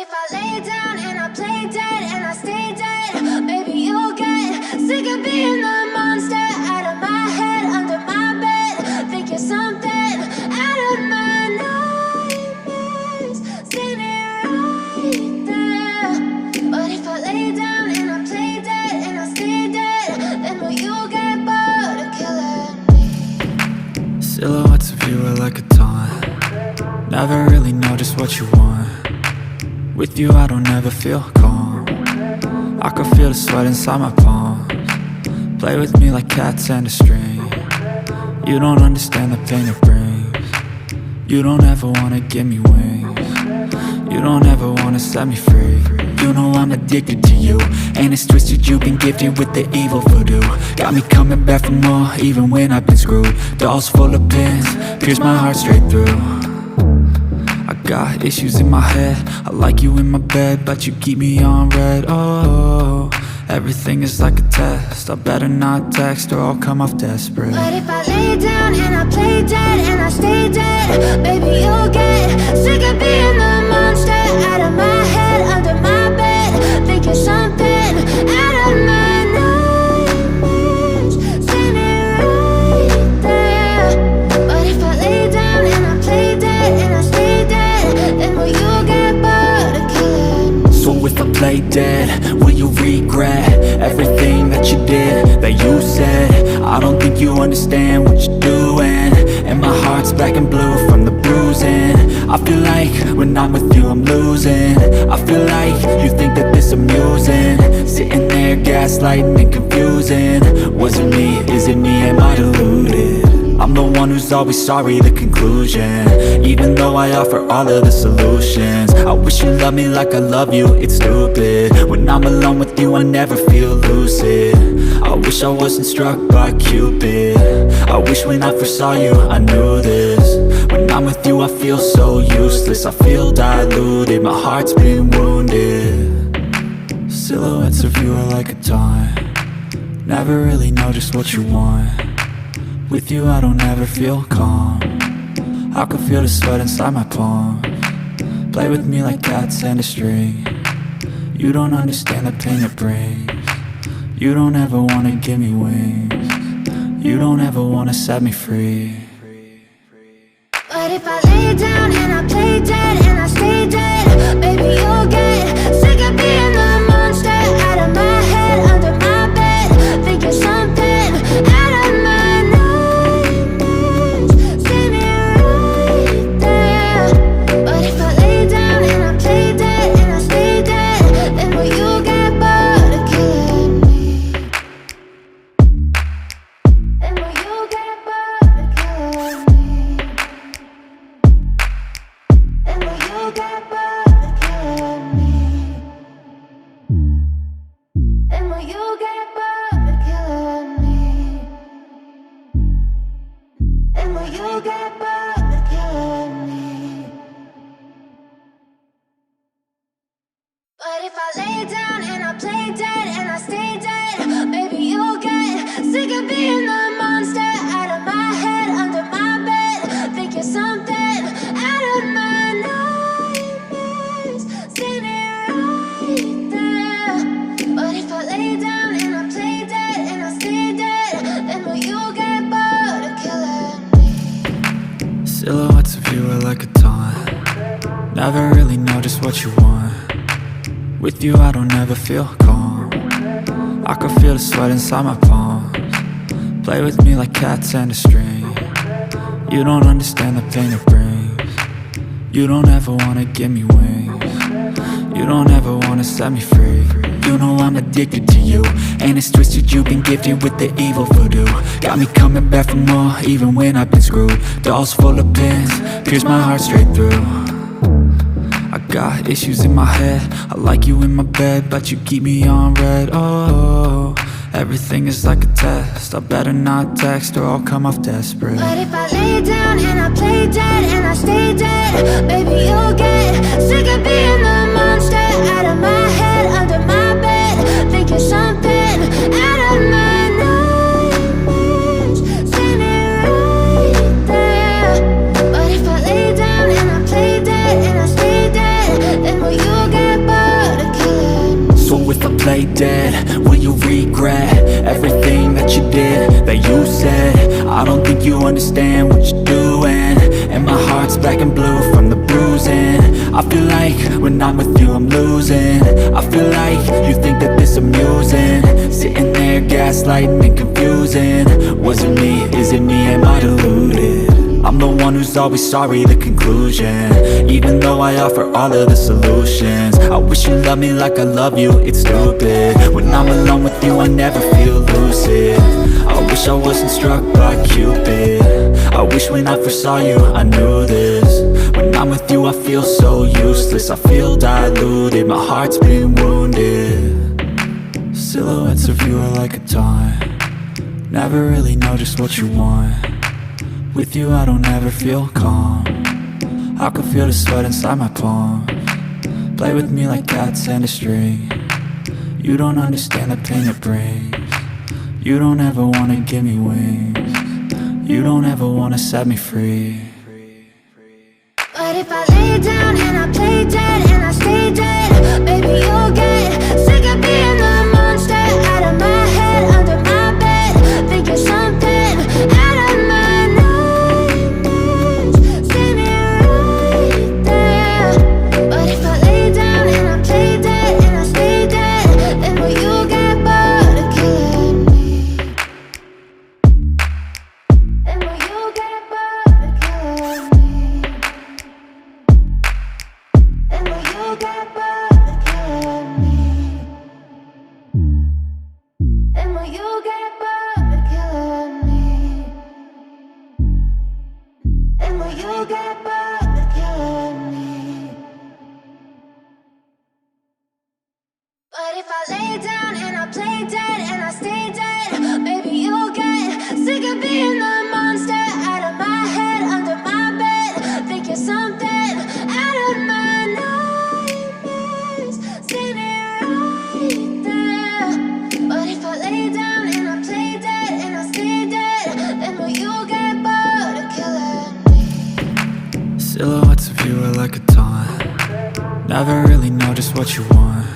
if I lay down and I play dead and I stay dead, maybe you'll get sick of being the monster out of my head, under my bed. Think you're something out of my nightmares, standing right there. But if I lay down and I play dead and I stay dead, then will you get bored of killing me? Silhouettes of you are like a taunt. Never really know just what you want. With you I don't ever feel calm. I can feel the sweat inside my palms. Play with me like cats and a string. You don't understand the pain it brings. You don't ever wanna give me wings. You don't ever wanna set me free. You know I'm addicted to you, and it's twisted, you've been gifted with the evil voodoo. Got me coming back for more, even when I've been screwed. Dolls full of pins, pierce my heart straight through. I got issues in my head, I like you in my bed, but you keep me on red. Oh, everything is like a test, I better not text or I'll come off desperate. But if I lay down and I play dead and I stay dead, baby you'll get sick of being the monster out of my head, under my bed. Think you're something out of my nightmares, standing right there. But if I lay down and I play dead and I stay dead, then will you get bored of killing me? So if I play dead, will you regret everything that you did, that you said? I don't think you understand what you're doing, and my heart's black and blue from the bruising. I feel like when I'm with you I'm losing. I feel like you think that this amusing, sitting there gaslighting and confusing. Was it me? Is it me? Am I deluded? I'm the one who's always sorry, the conclusion, even though I offer all of the solutions. I wish you loved me like I love you, it's stupid. When I'm alone with you I never feel lucid. I wish I wasn't struck by Cupid. I wish when I first saw you I knew this. When I'm with you I feel so useless, I feel diluted, my heart's been wounded. Silhouettes of you are like a taunt. Never really know just what you want. With you I don't ever feel calm. I can feel the sweat inside my palms. Play with me like cats and a string. You don't understand the pain it brings. You don't ever wanna give me wings. You don't ever wanna set me free. But if I lay down and I play dead and I stay dead, baby you'll get sick of being the monster out of my head, under my bed. Think you're something out of my nightmares, standing right there. But if I lay down and I play dead and I stay dead, then will you get bored of killing me? Then will you get bored of killing me? And will you get bored of killing me? And will you get bored of killing me? And will you get bored of killing me? But if I lay down and I play dead and I stay dead, maybe you'll get sick of being the monster out of my head, under my bed. Think you're something out of my nightmares, standing right there. But if I lay down and I play dead and I stay dead, then will you get bored of killing me? Silhouettes of you are like a taunt. Never really know just what you want. With you I don't ever feel calm. I can feel the sweat inside my palms. Play with me like cats and a string. You don't understand the pain it brings. You don't ever wanna give me wings. You don't ever wanna set me free. You know I'm addicted to you, and it's twisted, you've been gifted with the evil voodoo. Got me coming back for more, even when I've been screwed. Dolls full of pins, pierce my heart straight through. I got issues in my head, I like you in my bed, but you keep me on red. Oh, everything is like a test, I better not text or I'll come off desperate. But if I lay down and I play dead and I stay dead, baby you'll get sick of being the monster out of my head, under my bed. Think you're something out of my nightmares, standing right there. But if I lay down and I play dead and I stay dead, then will you get play dead? Will you regret everything that you did, that you said? I don't think you understand what you're doing, and my heart's black and blue from the bruising. I feel like when I'm with you I'm losing. I feel like you think that this amusing, sitting there gaslighting and confusing. Was it me? Is it me? Am I deluded? I'm the one who's always sorry, the conclusion. Even though I offer all of the solutions, I wish you loved me like I love you, it's stupid. When I'm alone with you I never feel lucid. I wish I wasn't struck by Cupid. I wish when I first saw you I knew this. When I'm with you I feel so useless, I feel diluted, my heart's been wounded. Silhouettes of you are like a taunt, never really know just what you want. With you I don't ever feel calm, I can feel the sweat inside my palms. Play with me like cats and a string, you don't understand the pain it brings. You don't ever wanna give me wings, you don't ever wanna set me free. But if I lay down and I play dead and I stay dead, baby you'll get sick of being the monster out of my head, under my bed. Think you're something out of my nightmares, standing right there. But if I lay down and I play dead and I stay dead, then will you get bored of killing me? Then will you get bored of killing me? And will you get bored of killing me? And will you get bored of killing me? And will you get bored of killing me? But if I lay down and I play dead and I stay dead, baby you'll get sick of being the monster out of my head, under my bed. Think you're something out of my nightmares, standing right there. But if I lay down and I play dead and I stay dead, then will you get bored of killing me? Silhouettes of you are like a taunt, never really know just what you want.